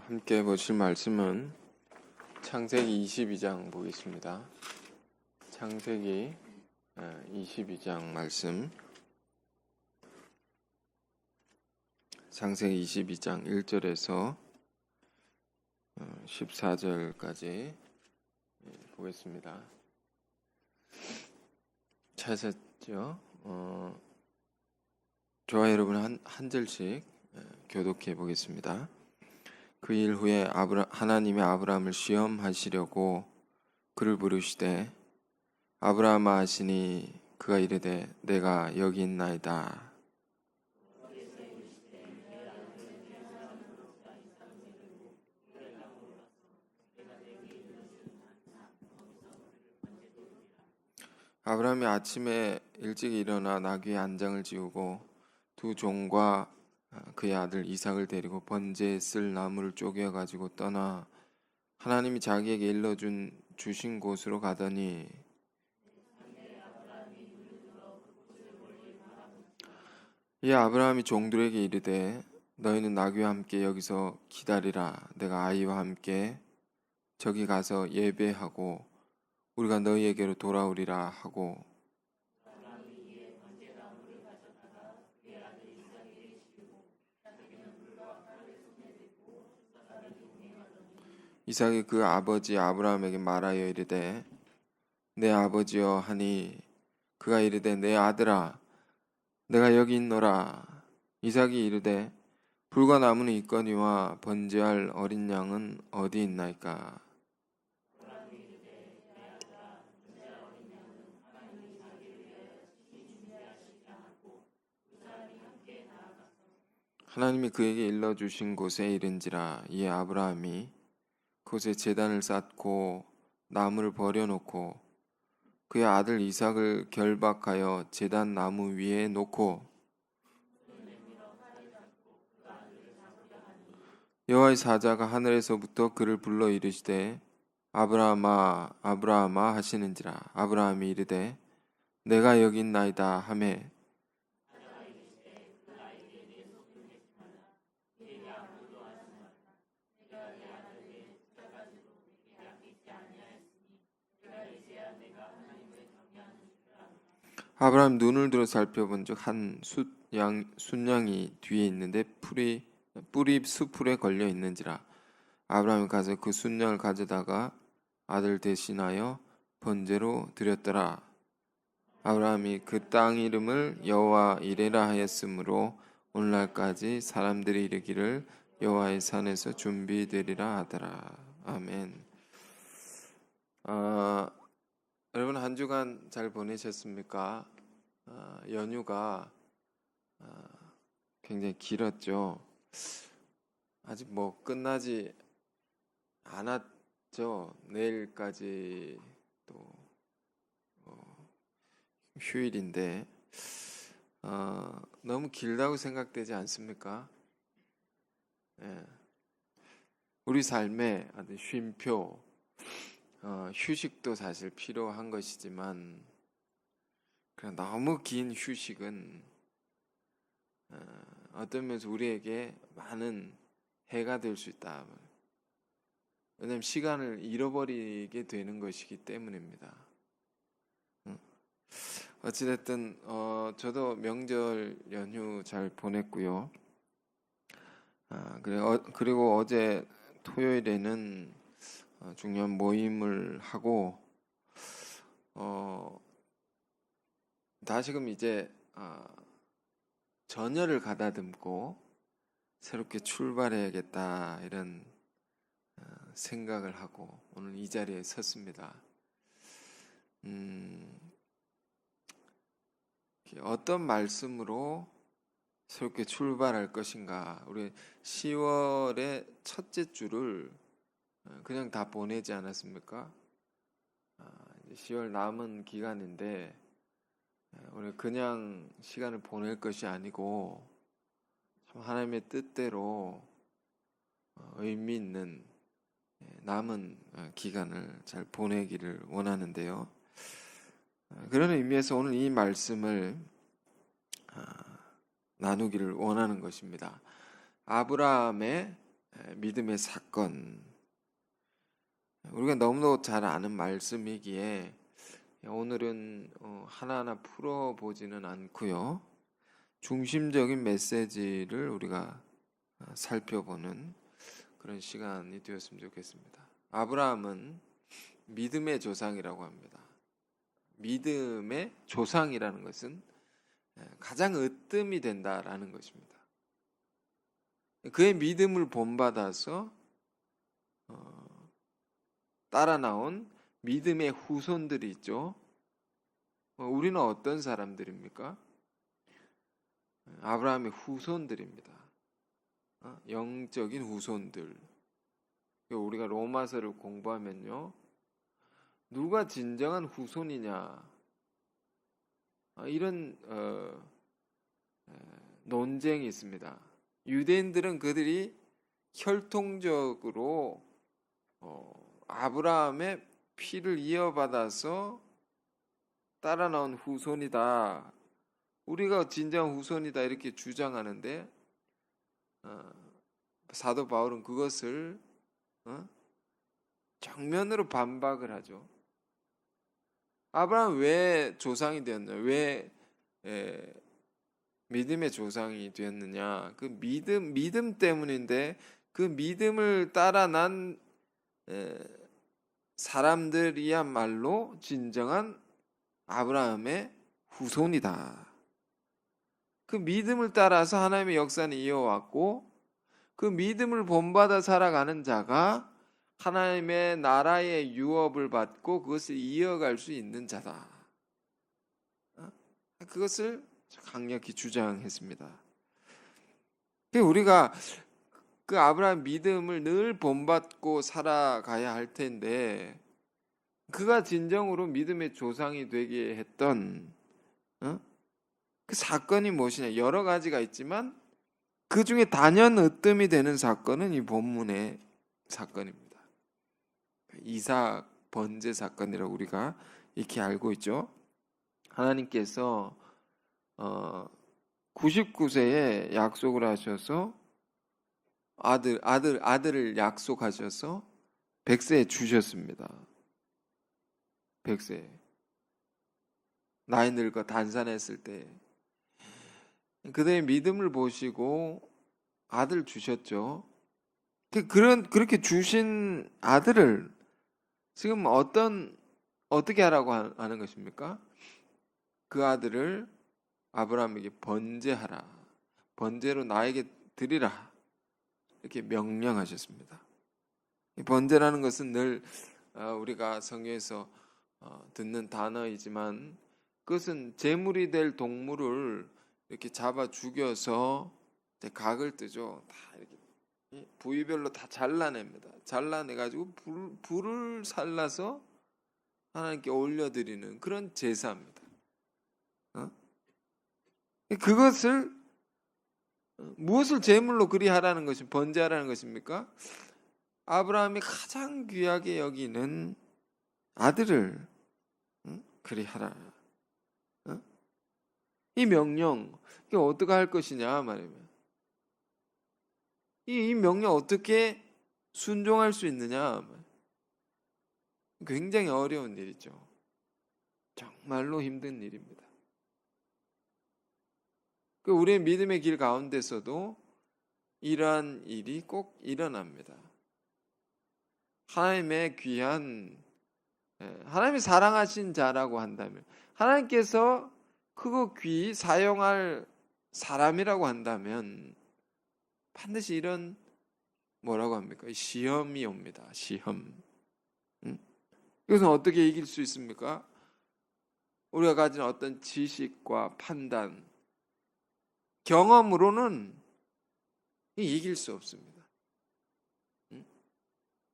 함께 보실 말씀은 창세기 22장 보겠습니다. 창세기 22장 말씀. 창세기 22장 1절에서 14절까지 보겠습니다. 찾으셨죠? 저와 여러분 한 절씩 교독해 보겠습니다. 그 일 후에 하나님이 아브라함을 시험하시려고 그를 부르시되 아브라함아 하시니 그가 이르되 내가 여기 있나이다. 아브라함이 아침에 일찍 일어나 나귀의 안장을 지우고 두 종과 그의 아들 이삭을 데리고 번제에 쓸 나무를 쪼개 가지고 떠나 하나님이 자기에게 주신 곳으로 가더니 이 아브라함이 종들에게 이르되 너희는 나귀와 함께 여기서 기다리라. 내가 아이와 함께 저기 가서 예배하고 우리가 너희에게로 돌아오리라 하고 이삭이 그 아버지 아브라함에게 말하여 이르되 내 아버지여 하니 그가 이르되 내 아들아 내가 여기 있노라. 이삭이 이르되 불과 나무는 있거니와 번제할 어린 양은 어디 있나이까. 하나님이 그에게 일러주신 곳에 이른지라. 이에 아브라함이 그곳에 제단을 쌓고 나무를 버려놓고 그의 아들 이삭을 결박하여 제단 나무 위에 놓고 여호와의 사자가 하늘에서부터 그를 불러 이르시되 아브라함아 아브라함아 하시는지라. 아브라함이 이르되 내가 여기 있나이다 하매 아브라함 눈을 들어 살펴본즉 한 순양이 뒤에 있는데 뿔이 수풀에 걸려 있는지라. 아브라함이 가서 그 순양을 가져다가 아들 대신하여 번제로 드렸더라. 아브라함이 그 땅 이름을 여호와 이레라 하였으므로 오늘날까지 사람들이 이르기를 여호와의 산에서 준비되리라 하더라. 아멘. 여러분 한 주간 잘 보내셨습니까? 연휴가 굉장히 길었죠. 아직 끝나지 않았죠. 내일까지 또 휴일인데 너무 길다고 생각되지 않습니까? 예. 우리 삶에 쉼표, 휴식도 사실 필요한 것이지만 그냥 너무 긴 휴식은 어떤 면에서 우리에게 많은 해가 될 수 있다. 왜냐하면 시간을 잃어버리게 되는 것이기 때문입니다. 어찌됐든 저도 명절 연휴 잘 보냈고요. 그리고 어제 토요일에는 중요한 모임을 하고 다시금 이제 전열을 가다듬고 새롭게 출발해야겠다 이런 생각을 하고 오늘 이 자리에 섰습니다. 어떤 말씀으로 새롭게 출발할 것인가. 우리 10월의 첫째 주를 그냥 다 보내지 않았습니까? 10월 남은 기간인데 우리 그냥 시간을 보낼 것이 아니고 하나님의 뜻대로 의미 있는 남은 기간을 잘 보내기를 원하는데요. 그런 의미에서 오늘 이 말씀을 나누기를 원하는 것입니다. 아브라함의 믿음의 사건. 우리가 너무도 잘 아는 말씀이기에 오늘은 하나하나 풀어보지는 않고요. 중심적인 메시지를 우리가 살펴보는 그런 시간이 되었으면 좋겠습니다. 아브라함은 믿음의 조상이라고 합니다. 믿음의 조상이라는 것은 가장 으뜸이 된다라는 것입니다. 그의 믿음을 본받아서 따라 나온 믿음의 후손들이 있죠. 우리는 어떤 사람들입니까? 아브라함의 후손들입니다. 영적인 후손들. 우리가 로마서를 공부하면요, 누가 진정한 후손이냐, 이런 논쟁이 있습니다. 유대인들은 그들이 혈통적으로 아브라함의 피를 이어받아서 따라 나온 후손이다, 우리가 진정한 후손이다, 이렇게 주장하는데 사도 바울은 그것을 정면으로 반박을 하죠. 아브라함 왜 조상이 되었냐? 왜 믿음의 조상이 되었느냐? 그 믿음 때문인데, 그 믿음을 따라 난 사람들이야말로 진정한 아브라함의 후손이다. 그 믿음을 따라서 하나님의 역사는 이어왔고, 그 믿음을 본받아 살아가는 자가 하나님의 나라의 유업을 받고 그것을 이어갈 수 있는 자다. 그것을 강력히 주장했습니다. 우리가 그 아브라함 믿음을 늘 본받고 살아가야 할 텐데, 그가 진정으로 믿음의 조상이 되게 했던 그 사건이 무엇이냐? 여러 가지가 있지만 그 중에 단연 으뜸이 되는 사건은 이 본문의 사건입니다. 이삭 번제 사건이라고 우리가 이렇게 알고 있죠. 하나님께서 99세에 약속을 하셔서 아들을 약속하셔서 100세에 주셨습니다. 100세 나이 늙어 단산했을 때 그들의 믿음을 보시고 아들 주셨죠. 그렇게 주신 아들을 지금 어떻게 하라고 하는 것입니까? 그 아들을 아브라함에게 번제하라, 번제로 나에게 드리라, 이렇게 명령하셨습니다. 이 번제라는 것은 늘 우리가 성경에서 듣는 단어이지만, 그것은 제물이 될 동물을 이렇게 잡아 죽여서 각을 뜨죠. 다 이렇게 부위별로 다 잘라냅니다. 잘라내가지고 불을 살라서 하나님께 올려드리는 그런 제사입니다. 그것을 무엇을 제물로 그리하라는 것이 번제하라는 것입니까? 아브라함이 가장 귀하게 여기는 아들을 그리하라. 이 명령, 이게 어떻게 할 것이냐 말이면, 이 명령 어떻게 순종할 수 있느냐, 굉장히 어려운 일이죠. 정말로 힘든 일입니다. 우리의 믿음의 길 가운데서도 이러한 일이 꼭 일어납니다. 하나님의 귀한, 하나님이 사랑하신 자라고 한다면, 하나님께서 크고 귀히 사용할 사람이라고 한다면 반드시 이런, 뭐라고 합니까? 시험이 옵니다. 시험. 이것은 어떻게 이길 수 있습니까? 우리가 가진 어떤 지식과 판단, 경험으로는 이길 수 없습니다.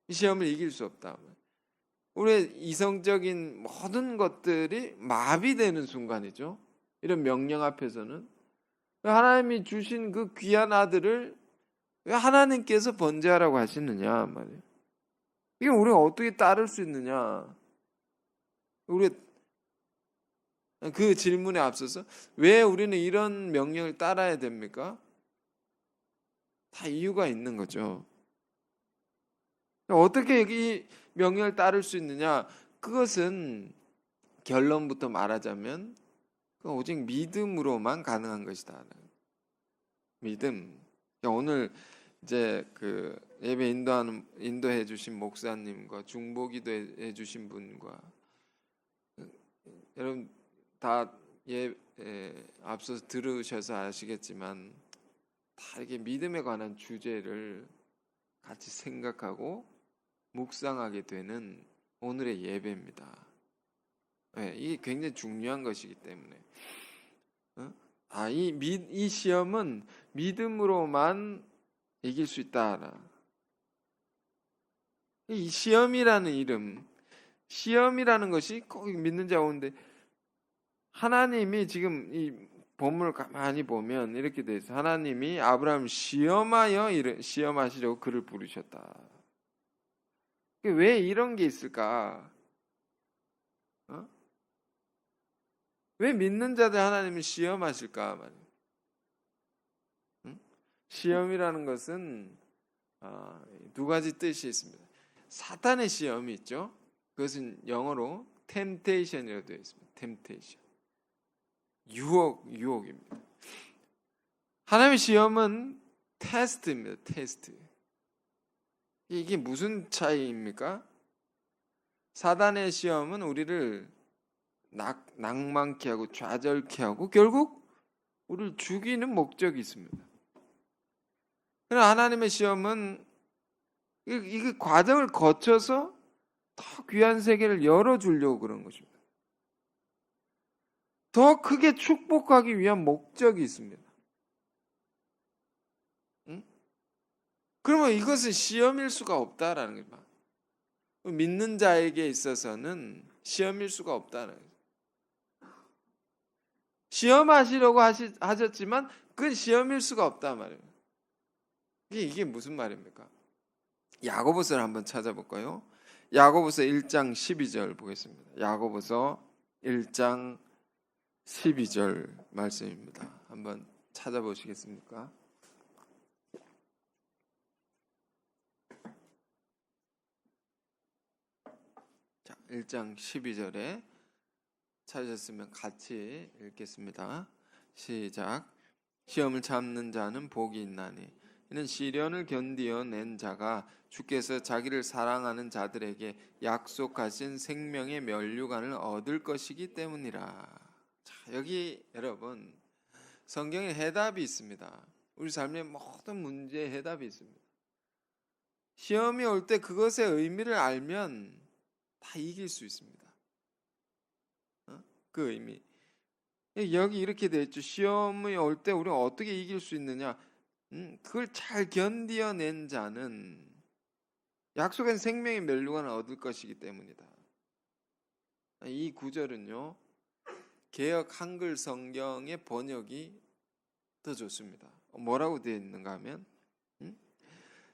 이 시험을 이길 수 없다. 우리의 이성적인 모든 것들이 마비되는 순간이죠. 이런 명령 앞에서는 하나님이 주신 그 귀한 아들을 왜 하나님께서 번제하라고 하시느냐 말이에요. 이게 우리가 어떻게 따를 수 있느냐? 우리 그 질문에 앞서서 왜 우리는 이런 명령을 따라야 됩니까? 다 이유가 있는 거죠. 어떻게 이 명령을 따를 수 있느냐? 그것은 결론부터 말하자면 오직 믿음으로만 가능한 것이다. 믿음. 오늘 이제 그 예배 인도해 주신 목사님과 중보기도 해 주신 분과 여러분 다 앞서서 들으셔서 아시겠지만 다 이렇게 믿음에 관한 주제를 같이 생각하고 묵상하게 되는 오늘의 예배입니다. 이게 굉장히 중요한 것이기 때문에 이 시험은 믿음으로만 이길 수 있다. 이 시험이라는 이름, 시험이라는 것이 꼭 믿는 자 가운데 하나님이 지금 이 본문을 가만히 보면 이렇게 돼 있어. 하나님이 아브라함을 시험하시려고 그를 부르셨다. 왜 이런 게 있을까? 왜 믿는 자들 하나님을 시험하실까 말이에요. 시험이라는 것은 두 가지 뜻이 있습니다. 사탄의 시험이 있죠. 그것은 영어로 temptation이라고 되어 있습니다. temptation. 유혹입니다. 하나님의 시험은 테스트입니다. 테스트. 이게 무슨 차이입니까? 사단의 시험은 우리를 낭만케 하고 좌절케 하고 결국 우리를 죽이는 목적이 있습니다. 그러나 하나님의 시험은 이 과정을 거쳐서 더 귀한 세계를 열어주려고 그런 것입니다. 더 크게 축복하기 위한 목적이 있습니다. 그러면 이것은 시험일 수가 없다라는 거예요. 믿는 자에게 있어서는 시험일 수가 없다는 거예요. 시험하시려고 하셨지만 그건 시험일 수가 없다 말이에요. 이게 무슨 말입니까? 야고보서를 한번 찾아볼까요? 야고보서 1장 12절 보겠습니다. 야고보서 1장 12절 말씀입니다. 한번 찾아보시겠습니까? 자, 1장 12절에 찾으셨으면 같이 읽겠습니다. 시작. 시험을 참는 자는 복이 있나니 이는 시련을 견디어 낸 자가 주께서 자기를 사랑하는 자들에게 약속하신 생명의 면류관을 얻을 것이기 때문이라. 자, 여기 여러분 성경에 해답이 있습니다. 우리 삶의 모든 문제에 해답이 있습니다. 시험이 올 때 그것의 의미를 알면 다 이길 수 있습니다. 그 의미. 여기 이렇게 되어 있죠. 시험이 올 때 우리가 어떻게 이길 수 있느냐? 그걸 잘 견디어낸 자는 약속한 생명의 면류관을 얻을 것이기 때문이다. 이 구절은요, 개역 한글 성경의 번역이 더 좋습니다. 뭐라고 되어 있는가 하면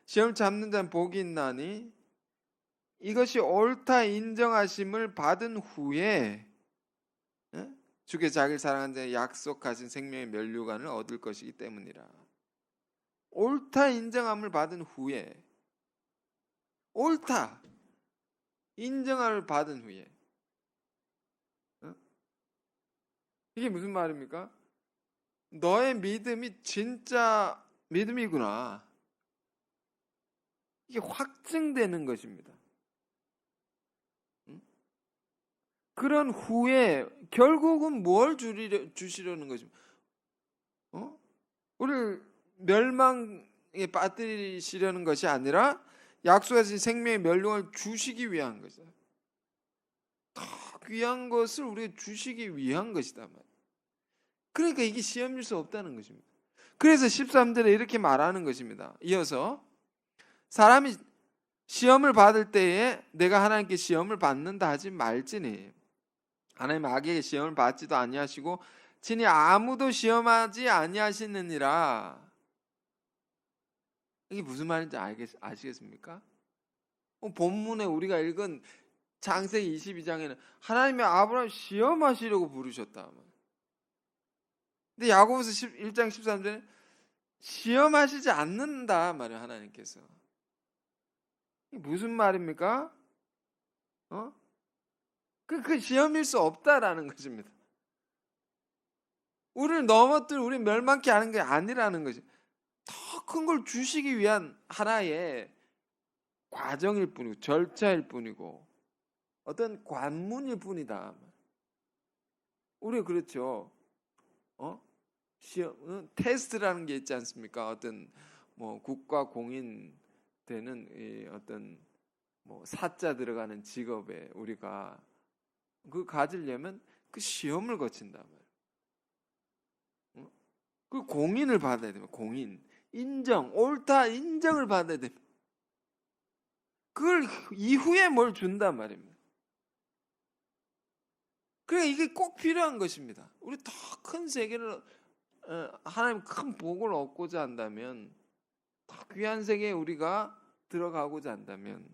시험 잡는 자는 복이 있나니 이것이 옳다 인정하심을 받은 후에 주께서 자기를 사랑하는 자에게 약속하신 생명의 면류관을 얻을 것이기 때문이라. 옳다 인정함을 받은 후에, 옳다 인정함을 받은 후에, 이게 무슨 말입니까? 너의 믿음이 진짜 믿음이구나. 이게 확증되는 것입니다. 그런 후에 결국은 뭘 주시려는 것입니까? 우리를 멸망에 빠뜨리시려는 것이 아니라 약속하신 생명의 면류관을 주시기 위한 것이다. 더 귀한 것을 우리에게 주시기 위한 것이다. 그러니까 이게 시험일 수 없다는 것입니다. 그래서 13절에 이렇게 말하는 것입니다. 이어서 사람이 시험을 받을 때에 내가 하나님께 시험을 받는다 하지 말지니 하나님 악에게 시험을 받지도 아니하시고 친히 아무도 시험하지 아니하시느니라. 이게 무슨 말인지 아시겠습니까? 본문에 우리가 읽은 창세기 22장에는 하나님이 아브라함 시험하시려고 부르셨다. 근데 야고보서 1장 13절에 시험하시지 않는다 말이에요. 하나님께서. 무슨 말입니까? 그 시험일 수 없다라는 것입니다. 우리를 넘어뜨려 우리 멸망케 하는 게 아니라는 것이 더 큰 걸 주시기 위한 하나의 과정일 뿐이고 절차일 뿐이고 어떤 관문일 뿐이다. 우리 그렇죠. 시험 테스트라는 게 있지 않습니까? 어떤 뭐 국가 공인 되는 어떤 뭐 사자 들어가는 직업에 우리가 그 가지려면 그 시험을 거친단 말이에요. 그 공인을 받아야 됩니다. 공인 인정 옳다 인정을 받아야 됩니다. 그걸 이후에 뭘 준단 말입니다. 그래 이게 꼭 필요한 것입니다. 우리 더 큰 세계를 하나님 큰 복을 얻고자 한다면 더 귀한 세계에 우리가 들어가고자 한다면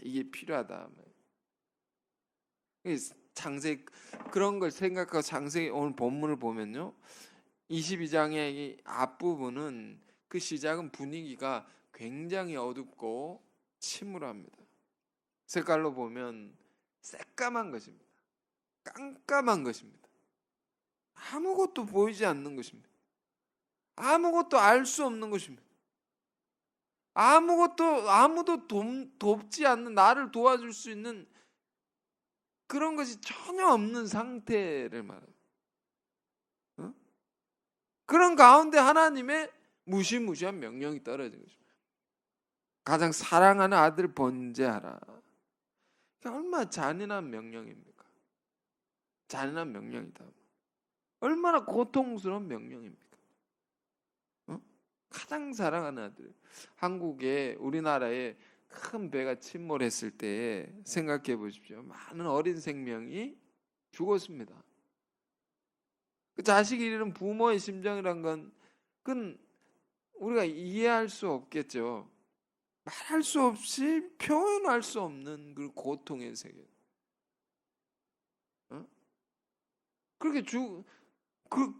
이게 필요하다. 창세기 그런 걸 생각하고 창세기 오늘 본문을 보면요. 22장의 이 앞부분은 그 시작은 분위기가 굉장히 어둡고 침울합니다. 색깔로 보면 새까만 것입니다. 깜깜한 것입니다. 아무것도 보이지 않는 것입니다. 아무것도 알 수 없는 것입니다. 아무도 돕지 않는 나를 도와줄 수 있는 그런 것이 전혀 없는 상태를 말해요. 그런 가운데 하나님의 무시무시한 명령이 떨어진 것입니다. 가장 사랑하는 아들 번제하라. 얼마나 잔인한 명령입니까? 잔인한 명령이다. 얼마나 고통스러운 명령입니까? 가장 사랑하는 아들. 한국에 우리나라에 큰 배가 침몰했을 때 생각해 보십시오. 많은 어린 생명이 죽었습니다. 그 자식이 잃은 부모의 심정이란 건 그건 우리가 이해할 수 없겠죠. 말할 수 없이 표현할 수 없는 그 고통의 세계. 그렇게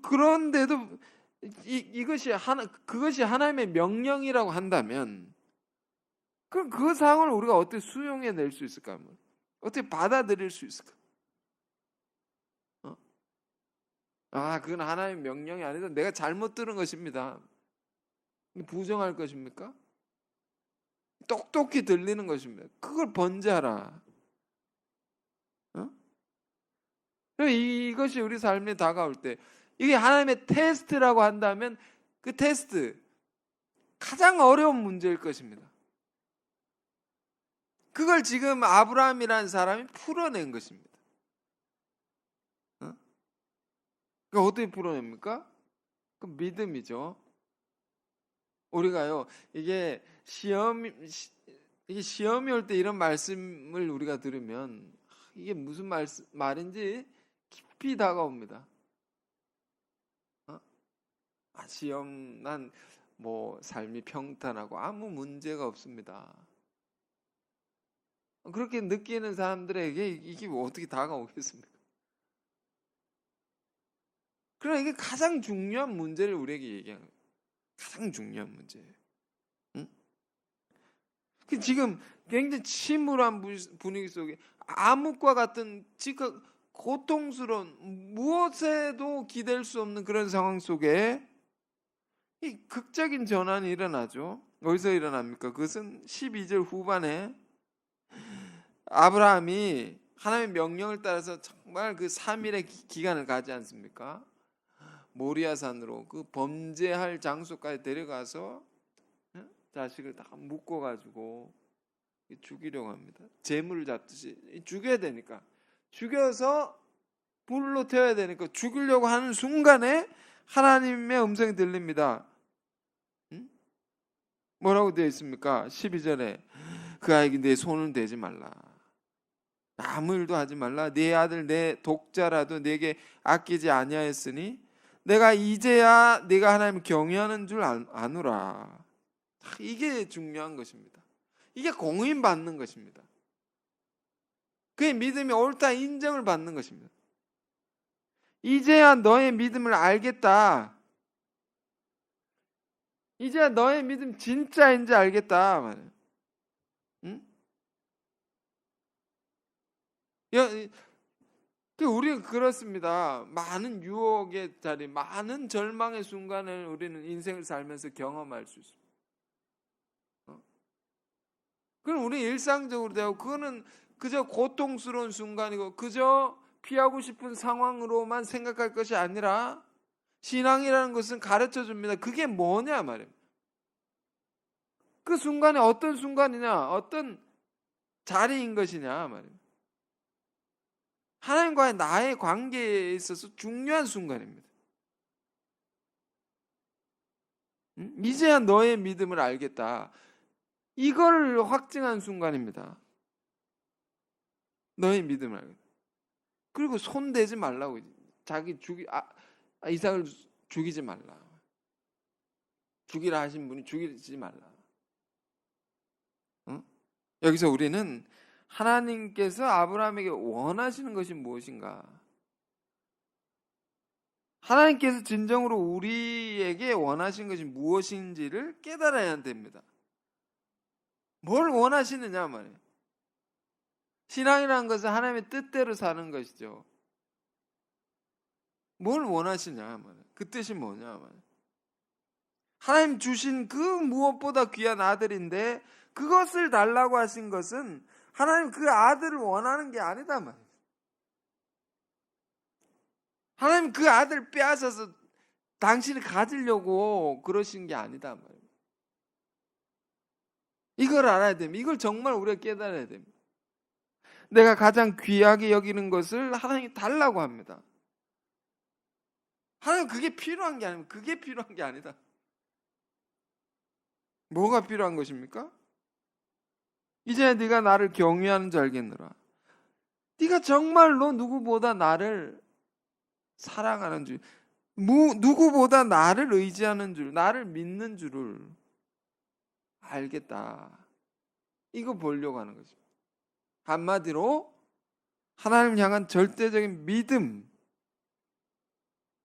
그런데도 그것이 하나님의 명령이라고 한다면 그럼 그 상황을 우리가 어떻게 수용해낼 수 있을까? 어떻게 받아들일 수 있을까? 그건 하나님의 명령이 아니다. 내가 잘못 들은 것입니다. 부정할 것입니까? 똑똑히 들리는 것입니다. 그걸 번제하라. 이것이 우리 삶에 다가올 때 이게 하나님의 테스트라고 한다면 그 테스트 가장 어려운 문제일 것입니다. 그걸 지금 아브라함이라는 사람이 풀어낸 것입니다. 그러니까 어떻게 풀어냅니까? 그 믿음이죠. 우리가요 이게 시험이 올 때 이런 말씀을 우리가 들으면 이게 무슨 말인지 깊이 다가옵니다. 시험 난 뭐 삶이 평탄하고 아무 문제가 없습니다. 그렇게 느끼는 사람들에게 이게 어떻게 다가오겠습니까? 그러나 이게 가장 중요한 문제를 우리에게 얘기하는 거예요. 가장 중요한 문제예요. 지금 굉장히 침울한 분위기 속에 암흑과 같은 지금 고통스러운 무엇에도 기댈 수 없는 그런 상황 속에 이 극적인 전환이 일어나죠. 어디서 일어납니까? 그것은 12절 후반에 아브라함이 하나님의 명령을 따라서 정말 그 3일의 기간을 가지 않습니까? 모리아산으로 그 범죄할 장소까지 데려가서 자식을 다 묶어가지고 죽이려고 합니다. 재물을 잡듯이 죽여야 되니까 죽여서 불로 태워야 되니까 죽이려고 하는 순간에 하나님의 음성이 들립니다. 뭐라고 되어 있습니까? 12절에 그 아이에게 내 손을 대지 말라. 아무 일도 하지 말라. 네 아들 내 독자라도 내게 아끼지 아니하였으니 내가 이제야 네가 하나님을 경외하는 줄 아노라. 이게 중요한 것입니다. 이게 공인받는 것입니다. 그의 믿음이 옳다 인정을 받는 것입니다. 이제야 너의 믿음을 알겠다. 이제야 너의 믿음 진짜인지 알겠다. 응? 우리는 그렇습니다. 많은 유혹의 자리, 많은 절망의 순간을 우리는 인생을 살면서 경험할 수 있습니다. 그럼 우리 일상적으로 되고, 그거는 그저 고통스러운 순간이고 그저 피하고 싶은 상황으로만 생각할 것이 아니라, 신앙이라는 것은 가르쳐 줍니다. 그게 뭐냐 말이에요. 그 순간이 어떤 순간이냐, 어떤 자리인 것이냐 말이에요. 하나님과의 나의 관계에 있어서 중요한 순간입니다. 이제야 너의 믿음을 알겠다. 이걸 확증한 순간입니다. 너의 믿음을 알겠다. 그리고 손대지 말라고. 자기 이삭을 죽이지 말라. 죽이라 하신 분이 죽이지 말라. 여기서 우리는 하나님께서 아브라함에게 원하시는 것이 무엇인가? 하나님께서 진정으로 우리에게 원하신 것이 무엇인지를 깨달아야 됩니다. 뭘 원하시느냐 말이에요. 신앙이라는 것은 하나님의 뜻대로 사는 것이죠. 뭘 원하시냐 말이에요. 그 뜻이 뭐냐 말이에요. 하나님 주신 그 무엇보다 귀한 아들인데, 그것을 달라고 하신 것은 하나님 그 아들을 원하는 게 아니다 말이에요. 하나님 그 아들 빼앗아서 당신이 가지려고 그러신 게 아니다 말이에요. 이걸 알아야 됩니다. 이걸 정말 우리가 깨달아야 됩니다. 내가 가장 귀하게 여기는 것을 하나님이 달라고 합니다. 하나님 그게 필요한 게 아니면 그게 필요한 게 아니다. 뭐가 필요한 것입니까? 이제 네가 나를 경외하는 줄 알겠노라. 네가 정말로 누구보다 나를 사랑하는 줄, 누구보다 나를 의지하는 줄, 나를 믿는 줄을 알겠다. 이거 보려고 하는 거죠. 한마디로 하나님을 향한 절대적인 믿음,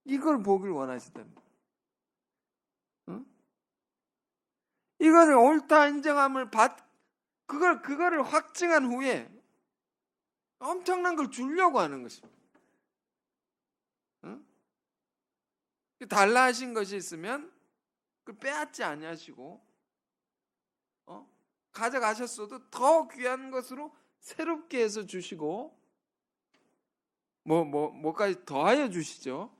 이걸 보길 원하시답니다. 이거를 옳다 인정함을 그거를 확증한 후에 엄청난 걸 주려고 하는 것입니다. 달라 하신 것이 있으면 그걸 빼앗지 아니하시고, 가져가셨어도 더 귀한 것으로 새롭게 해서 주시고, 뭐까지 더하여 주시죠.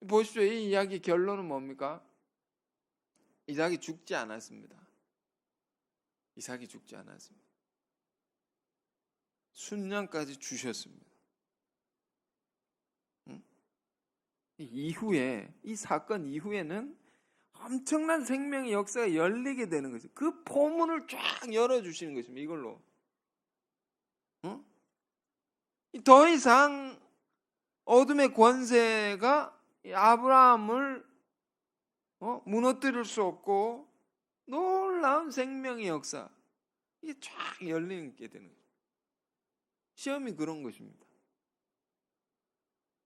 보십시오. 이 이야기 결론은 뭡니까? 이삭이 죽지 않았습니다. 이삭이 죽지 않았습니다. 순양까지 주셨습니다. 이후에, 이 사건 이후에는 엄청난 생명의 역사가 열리게 되는 거죠. 그 포문을 쫙 열어주시는 것입니다. 이걸로. 더 이상 어둠의 권세가 아브라함을 무너뜨릴 수 없고, 놀라운 생명의 역사, 이게 쫙 열리게 되는 거죠. 시험이 그런 것입니다.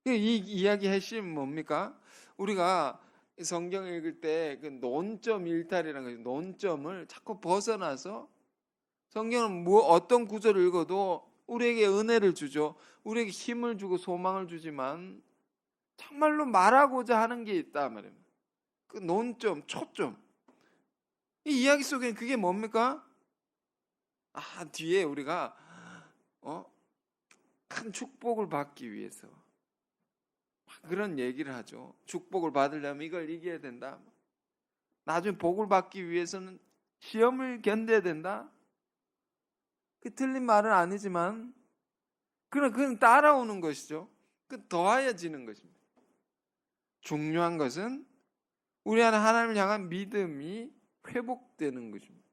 이 이야기 핵심은 뭡니까? 우리가 성경 읽을 때 그 논점 일탈이라는 거죠. 논점을 자꾸 벗어나서, 성경은 어떤 구절을 읽어도 우리에게 은혜를 주죠. 우리에게 힘을 주고 소망을 주지만 정말로 말하고자 하는 게 있다 말입니다. 그 논점, 초점. 이 이야기 속에는 그게 뭡니까? 뒤에 우리가 큰 축복을 받기 위해서 그런 얘기를 하죠. 축복을 받으려면 이걸 이겨야 된다. 나중에 복을 받기 위해서는 시험을 견뎌야 된다. 그 틀린 말은 아니지만 그건 따라오는 것이죠. 그 더하여지는 것입니다. 중요한 것은 우리 안에 하나님을 향한 믿음이 회복되는 것입니다.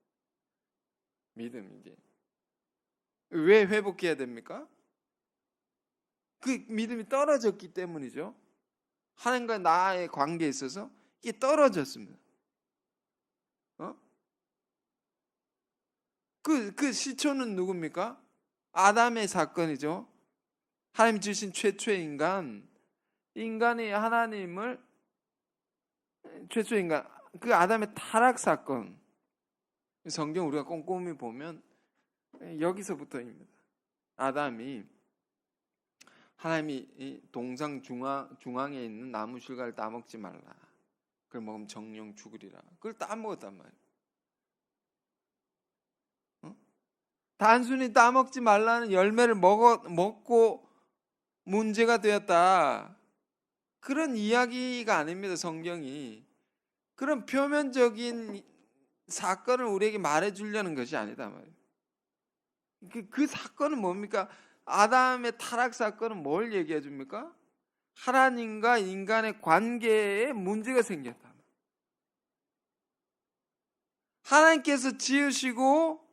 믿음, 이게 왜 회복해야 됩니까? 그 믿음이 떨어졌기 때문이죠. 하나님과 나의 관계에 있어서 이게 떨어졌습니다. 그 시초는 누굽니까? 아담의 사건이죠. 하나님 주신 최초의 인간이 하나님을, 최초의 인간, 그 아담의 타락 사건, 성경 우리가 꼼꼼히 보면 여기서부터입니다. 아담이 하나님이 이 동상 중앙에 있는 나무 실과를 따먹지 말라. 그걸 먹으면 정령 죽으리라. 그걸 따먹었단 말이에요. 단순히 따먹지 말라는 열매를 먹고 문제가 되었다. 그런 이야기가 아닙니다. 성경이. 그런 표면적인 사건을 우리에게 말해주려는 것이 아니다 말이에요. 그 사건은 뭡니까? 아담의 타락 사건은 뭘 얘기해 줍니까? 하나님과 인간의 관계에 문제가 생겼다. 하나님께서 지으시고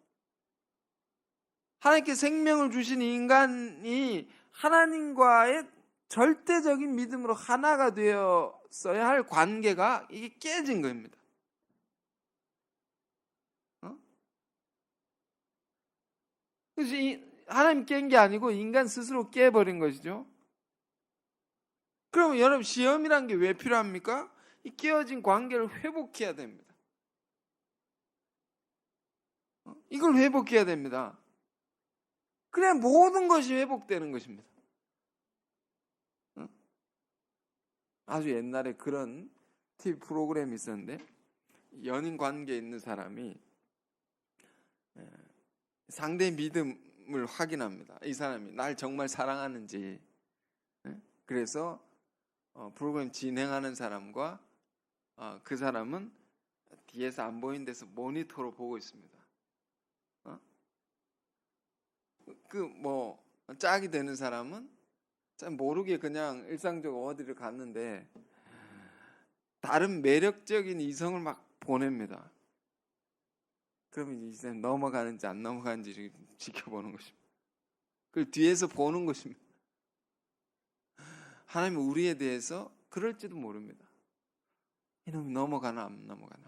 하나님께 생명을 주신 인간이 하나님과의 절대적인 믿음으로 하나가 되었어야 할 관계가 이게 깨진 겁니다. 그래서 하나님 깬 게 아니고 인간 스스로 깨버린 것이죠. 그러면 여러분 시험이란 게 왜 필요합니까? 이 깨어진 관계를 회복해야 됩니다. 이걸 회복해야 됩니다. 그래 모든 것이 회복되는 것입니다. 아주 옛날에 그런 TV 프로그램이 있었는데 연인 관계에 있는 사람이 상대의 믿음을 확인합니다. 이 사람이 날 정말 사랑하는지. 그래서 프로그램 진행하는 사람과 그 사람은 뒤에서 안 보이는 데서 모니터로 보고 있습니다. 짝이 되는 사람은 참 모르게 그냥 일상적으로 어디를 갔는데 다른 매력적인 이성을 막 보냅니다. 그러면 이 사람 넘어가는지 안 넘어가는지 지켜보는 것입니다. 그걸 뒤에서 보는 것입니다. 하나님은 우리에 대해서 그럴지도 모릅니다. 이놈이 넘어가나 안 넘어가나.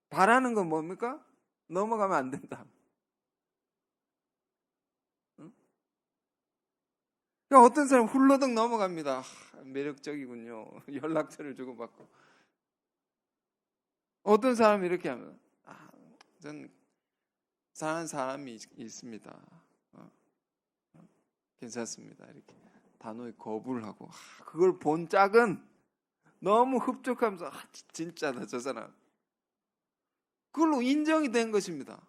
바라는 건 뭡니까? 넘어가면 안 된다. 그러니까 어떤 사람 훌러덩 넘어갑니다. 매력적이군요. 연락처를 주고받고. 어떤 사람이 이렇게 하면 전 사랑하는 사람이 있습니다. 괜찮습니다. 이렇게 단호히 거부를 하고 그걸 본 짝은 너무 흡족하면서 진짜다 저 사람. 그걸로 인정이 된 것입니다.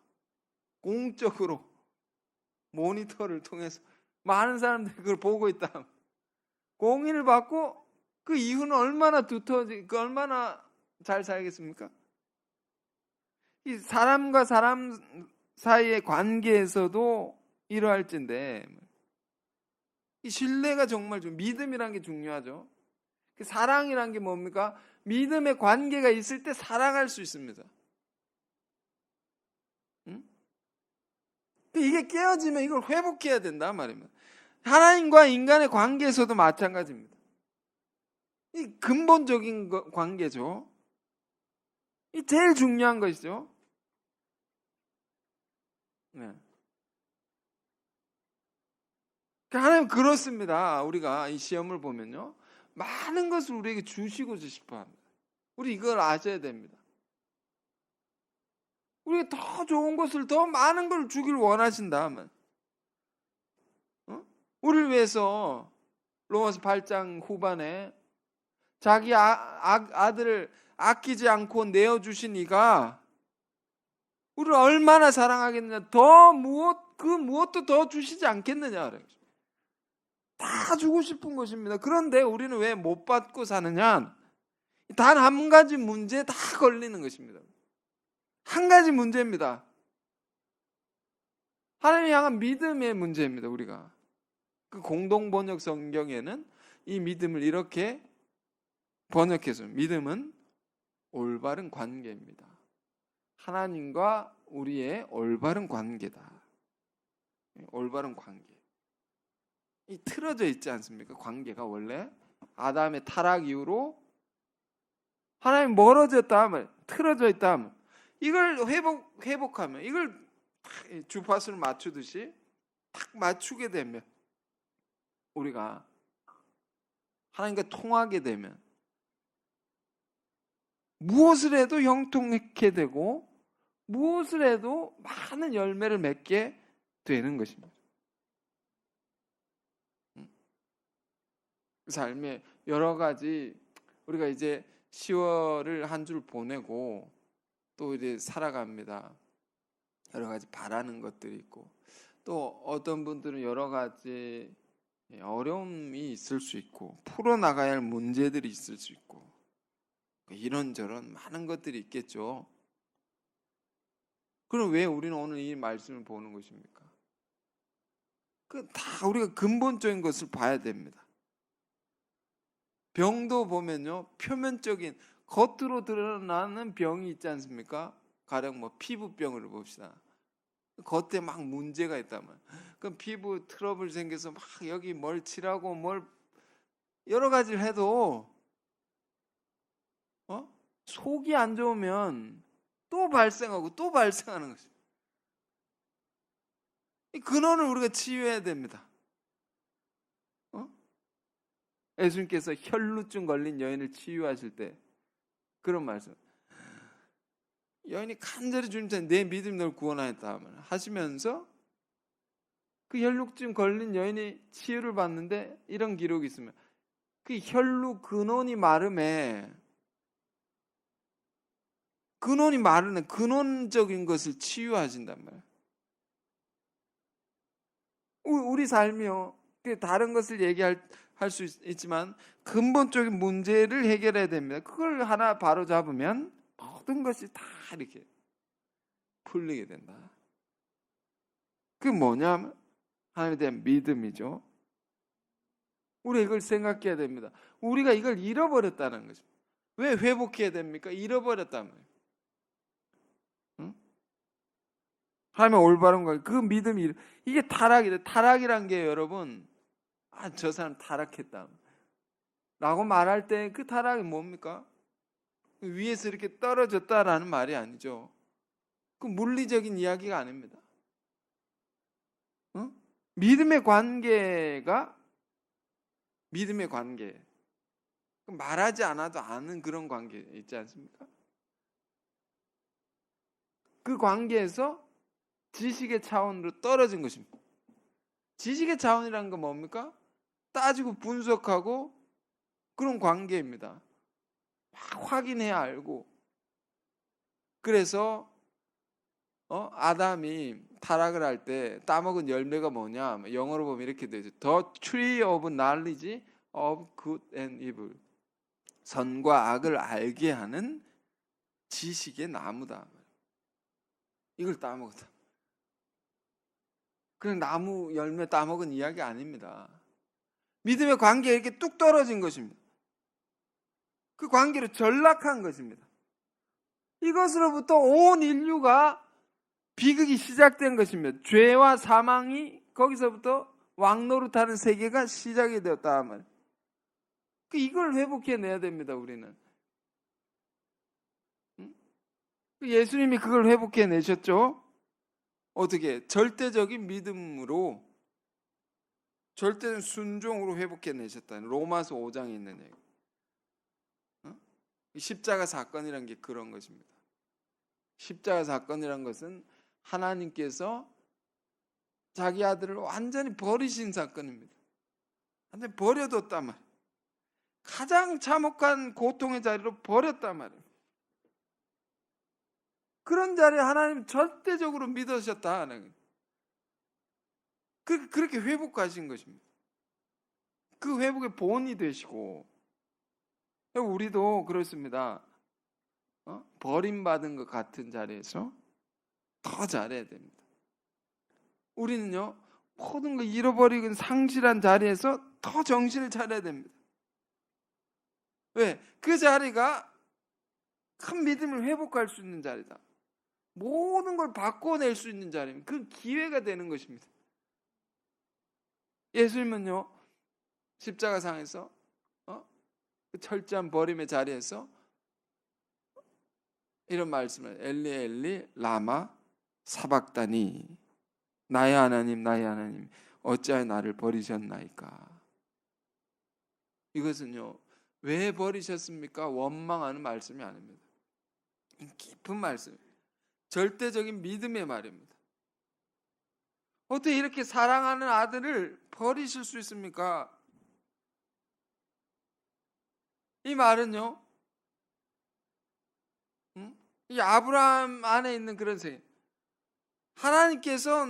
공적으로 모니터를 통해서 많은 사람들이 그걸 보고 있다. 공인을 받고 그 이후는 얼마나 얼마나 잘 살겠습니까? 이 사람과 사람 사이의 관계에서도 이러할진데 이 신뢰가 정말 믿음이란 게 중요하죠. 사랑이란 게 뭡니까? 믿음의 관계가 있을 때 사랑할 수 있습니다. 이게 깨어지면 이걸 회복해야 된다 말입니다. 하나님과 인간의 관계에서도 마찬가지입니다. 이 근본적인 관계죠. 이 제일 중요한 것이죠. 네. 하나님 그렇습니다. 우리가 이 시험을 보면요, 많은 것을 우리에게 주시고자 싶어합니다. 우리 이걸 아셔야 됩니다. 우리가 더 좋은 것을 더 많은 걸 주길 원하신다면 우리를 위해서 로마서 8장 후반에 자기 아들을 아끼지 않고 내어주신 이가 우리를 얼마나 사랑하겠느냐, 무엇도 더 주시지 않겠느냐. 다 주고 싶은 것입니다. 그런데 우리는 왜 못 받고 사느냐? 단 한 가지 문제에 다 걸리는 것입니다. 한 가지 문제입니다. 하나님 향한 믿음의 문제입니다. 우리가 그 공동번역 성경에는 이 믿음을 이렇게 번역해서 믿음은 올바른 관계입니다. 하나님과 우리의 올바른 관계다. 올바른 관계. 이 틀어져 있지 않습니까? 관계가 원래 아담의 타락 이후로 하나님 멀어졌다 하면, 틀어져 있다 하면, 이걸 회복하면, 이걸 주파수를 맞추듯이 딱 맞추게 되면, 우리가 하나님과 통하게 되면 무엇을 해도 형통하게 되고 무엇을 해도 많은 열매를 맺게 되는 것입니다. 삶에 여러 가지 우리가 이제 10월을 한 줄 보내고 또 이제 살아갑니다. 여러 가지 바라는 것들이 있고 또 어떤 분들은 여러 가지 어려움이 있을 수 있고 풀어나가야 할 문제들이 있을 수 있고 이런저런 많은 것들이 있겠죠. 그럼 왜 우리는 오늘 이 말씀을 보는 것입니까? 그 다 우리가 근본적인 것을 봐야 됩니다. 병도 보면요, 표면적인 겉으로 드러나는 병이 있지 않습니까? 가령 뭐 피부병을 봅시다. 겉에 막 문제가 있다면, 그럼 피부 트러블 생겨서 막 여기 뭘 칠하고 뭘 여러 가지를 해도 속이 안 좋으면 또 발생하고 또 발생하는 것입니다. 이 근원을 우리가 치유해야 됩니다. 예수님께서 혈루증 걸린 여인을 치유하실 때 그런 말씀, 여인이 간절히 주님께 내 믿음이 널 구원하였다 하시면서 그 혈루증 걸린 여인이 치유를 받는데 이런 기록이 있으면 그 혈루 근원이 마름에 근원적인 것을 치유하신단 말이에요. 우리 삶이요, 다른 것을 얘기할 수 있지만 근본적인 문제를 해결해야 됩니다. 그걸 하나 바로 잡으면 모든 것이 다 이렇게 풀리게 된다. 그게 뭐냐면 하나님에 대한 믿음이죠. 우리가 이걸 생각해야 됩니다. 우리가 이걸 잃어버렸다는 거죠. 왜 회복해야 됩니까? 잃어버렸다는 거예요. 하나님의 올바른 것, 그 믿음이, 이게 타락이다. 타락이란 게 여러분, 저 사람 타락했다 라고 말할 때 그 타락이 뭡니까? 위에서 이렇게 떨어졌다라는 말이 아니죠. 그 물리적인 이야기가 아닙니다. 믿음의 관계가 믿음의 관계, 말하지 않아도 아는 그런 관계 있지 않습니까? 그 관계에서 지식의 차원으로 떨어진 것입니다. 지식의 차원이라는 건 뭡니까? 따지고 분석하고 그런 관계입니다. 막 확인해야 알고. 그래서 아담이 타락을 할 때 따먹은 열매가 뭐냐? 영어로 보면 이렇게 되죠. The tree of knowledge of good and evil. 선과 악을 알게 하는 지식의 나무다. 이걸 따먹었다. 그냥 나무 열매 따먹은 이야기 아닙니다. 믿음의 관계가 이렇게 뚝 떨어진 것입니다. 그 관계로 전락한 것입니다. 이것으로부터 온 인류가 비극이 시작된 것입니다. 죄와 사망이 거기서부터 왕노릇하는 세계가 시작이 되었다 말이에요. 이걸 회복해내야 됩니다. 우리는. 예수님이 그걸 회복해내셨죠. 어떻게? 절대적인 믿음으로, 절대적인 순종으로 회복해내셨다는 로마서 5장에 있는 얘기. 십자가 사건이란 게 그런 것입니다. 십자가 사건이란 것은 하나님께서 자기 아들을 완전히 버리신 사건입니다. 완전히 버려뒀단 말이에요. 가장 참혹한 고통의 자리로 버렸단 말이에요. 그런 자리에 하나님 절대적으로 믿으셨다 하는 거예요. 그렇게 회복하신 것입니다. 그 회복의 본이 되시고, 우리도 그렇습니다. 버림받은 것 같은 자리에서 더 잘해야 됩니다. 우리는요, 모든 걸 잃어버리고 상실한 자리에서 더 정신을 차려야 됩니다. 왜? 그 자리가 큰 믿음을 회복할 수 있는 자리다. 모든 걸 바꿔낼 수 있는 자리입니다. 그 기회가 되는 것입니다. 예수님은요, 십자가상에서 그 철저한 버림의 자리에서 이런 말씀을, 엘리 엘리 라마 사박다니, 나의 하나님 나의 하나님 어찌하여 나를 버리셨나이까. 이것은요, 왜 버리셨습니까? 원망하는 말씀이 아닙니다. 깊은 말씀, 절대적인 믿음의 말입니다. 어떻게 이렇게 사랑하는 아들을 버리실 수 있습니까? 이 말은요, 이 아브라함 안에 있는 그런 세, 하나님께서,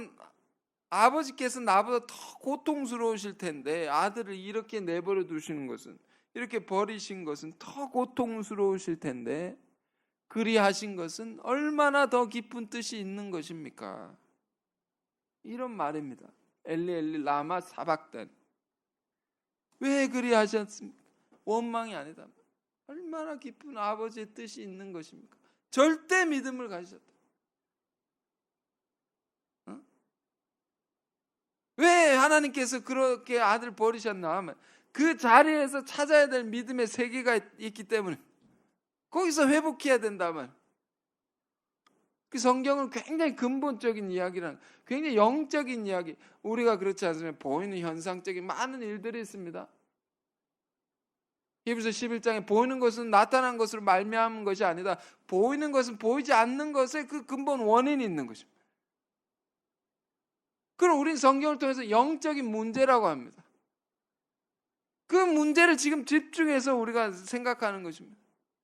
아버지께서 나보다 더 고통스러우실 텐데 아들을 이렇게 내버려 두시는 것은, 이렇게 버리신 것은 더 고통스러우실 텐데 그리하신 것은 얼마나 더 깊은 뜻이 있는 것입니까? 이런 말입니다. 엘리 엘리 라마 사박단. 왜 그리하셨습니까? 원망이 아니다. 얼마나 깊은 아버지의 뜻이 있는 것입니까? 절대 믿음을 가지셨다. 어? 왜 하나님께서 그렇게 아들 버리셨나 하면 그 자리에서 찾아야 될 믿음의 세계가 있기 때문에, 거기서 회복해야 된다면, 그 성경은 굉장히 근본적인 이야기란, 굉장히 영적인 이야기, 우리가 그렇지 않으면 보이는 현상적인 많은 일들이 있습니다. 히브리서 11장에 보이는 것은 나타난 것으로 말미암은 것이 아니다. 보이는 것은 보이지 않는 것에 그 근본 원인이 있는 것입니다. 그럼 우리는 성경을 통해서 영적인 문제라고 합니다. 그 문제를 지금 집중해서 우리가 생각하는 것입니다.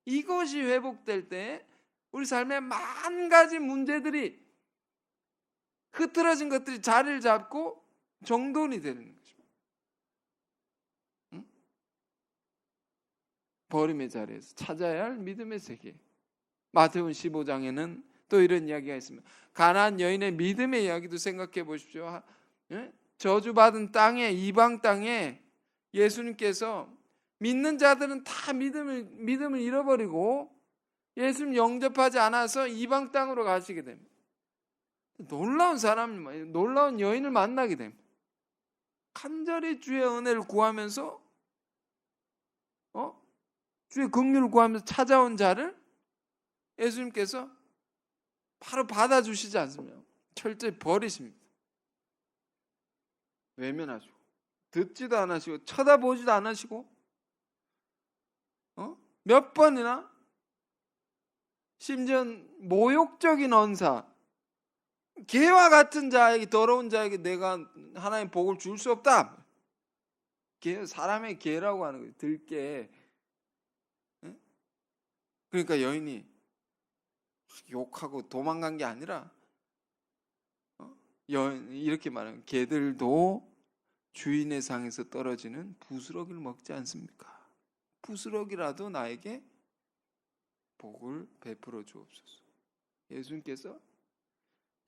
이것이 회복될 때 우리 삶에 만 가지 문제들이, 흐트러진 것들이 자리를 잡고 정돈이 되는 것입니다. 응? 버림의 자리에서 찾아야 할 믿음의 세계. 마태복음 15장에는 또 이런 이야기가 있습니다. 가나안 여인의 믿음의 이야기도 생각해 보십시오. 저주받은 땅에, 이방 땅에 예수님께서, 믿는 자들은 다 믿음을 잃어버리고 예수님 영접하지 않아서 이방 땅으로 가시게 됩니다. 놀라운 사람, 놀라운 여인을 만나게 됩니다. 간절히 주의 은혜를 구하면서, 주의 긍휼을 구하면서 찾아온 자를 예수님께서 바로 받아주시지 않습니다. 철저히 버리십니다. 외면하시고, 듣지도 않으시고, 쳐다보지도 않으시고, 몇 번이나, 심지어 모욕적인 언사, 개와 같은 자에게, 더러운 자에게 내가 하나님 복을 줄 수 없다. 개, 사람의 개라고 하는 거예요. 들개. 그러니까 여인이 욕하고 도망간 게 아니라, 이렇게 말하면, 개들도 주인의 상에서 떨어지는 부스러기를 먹지 않습니까? 부스러기라도 나에게 복을 베풀어 주옵소서. 예수님께서,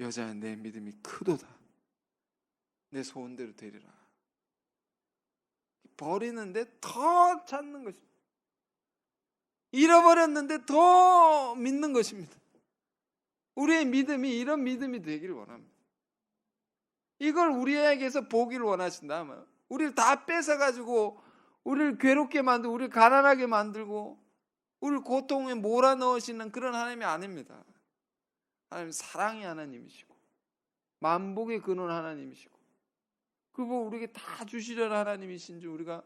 여자야 내 믿음이 크도다, 내 소원대로 되리라. 버리는데 더 찾는 것입니다. 잃어버렸는데 더 믿는 것입니다. 우리의 믿음이 이런 믿음이 되기를 원합니다. 이걸 우리에게서 보기를 원하신다면, 우리를 다 뺏어가지고 우리를 괴롭게 만들고 우리를 가난하게 만들고 우리를 고통에 몰아넣으시는 그런 하나님이 아닙니다. 하나님 사랑의 하나님이시고 만복의 근원 하나님이시고, 그리고 우리에게 다 주시려는 하나님이신 줄 우리가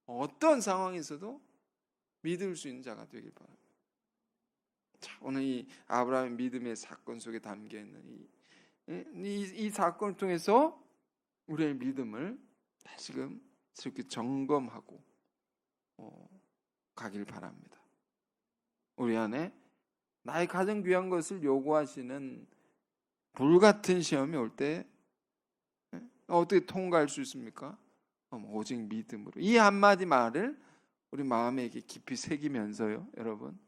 어떤 상황에서도 믿을 수 있는 자가 되길 바랍니다. 자, 오늘 이 아브라함의 믿음의 사건 속에 담겨 있는 이 사건을 통해서 우리의 믿음을 다시금 이렇게 점검하고 가길 바랍니다. 우리 안에 나의 가장 귀한 것을 요구하시는 불같은 시험이 올 때 어떻게 통과할 수 있습니까? 오직 믿음으로. 이 한마디 말을 우리 마음에 깊이 새기면서요, 여러분,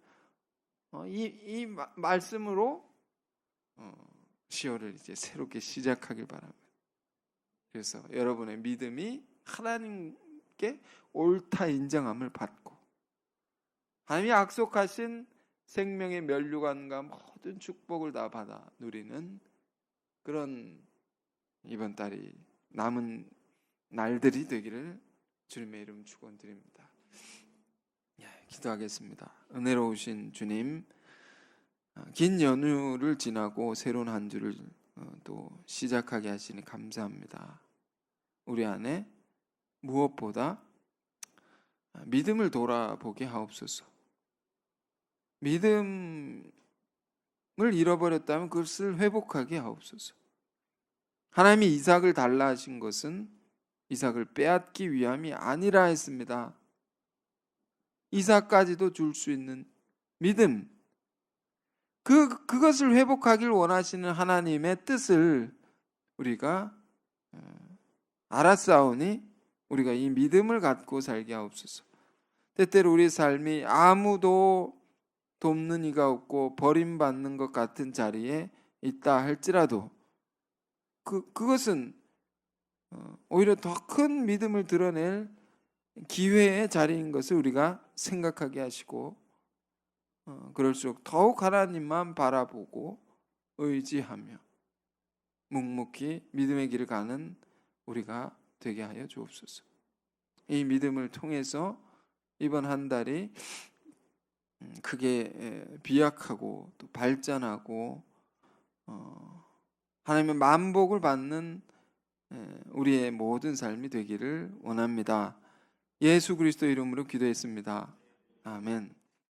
이 말씀으로 시험을 이제 새롭게 시작하길 바랍니다. 그래서 여러분의 믿음이 하나님께 옳다 인정함을 받고 하나님이 약속하신 생명의 면류관과 모든 축복을 다 받아 누리는 그런 이번 달이, 남은 날들이 되기를 주님의 이름 축원드립니다. 기도하겠습니다. 은혜로우신 주님, 긴 연휴를 지나고 새로운 한 주를 또 시작하게 하시니 감사합니다. 우리 안에 무엇보다 믿음을 돌아보게 하옵소서. 믿음을 잃어버렸다면 그것을 회복하게 하옵소서. 하나님이 이삭을 달라 하신 것은 이삭을 빼앗기 위함이 아니라 했습니다. 이삭까지도 줄 수 있는 믿음, 그것을 회복하길 원하시는 하나님의 뜻을 우리가 알았사오니 우리가 이 믿음을 갖고 살게 하옵소서. 때때로 우리 삶이 아무도 돕는 이가 없고 버림받는 것 같은 자리에 있다 할지라도 그것은 오히려 더 큰 믿음을 드러낼 기회의 자리인 것을 우리가 생각하게 하시고 그럴수록 더욱 하나님만 바라보고 의지하며 묵묵히 믿음의 길을 가는 우리가 되게 하여 주옵소서. 이 믿음을 통해서 이번 한 달이 크게 비약하고 또 발전하고 하나님의 만복을 받는 우리의 모든 삶이 되기를 원합니다. 예수 그리스도 이름으로 기도했습니다. 아멘.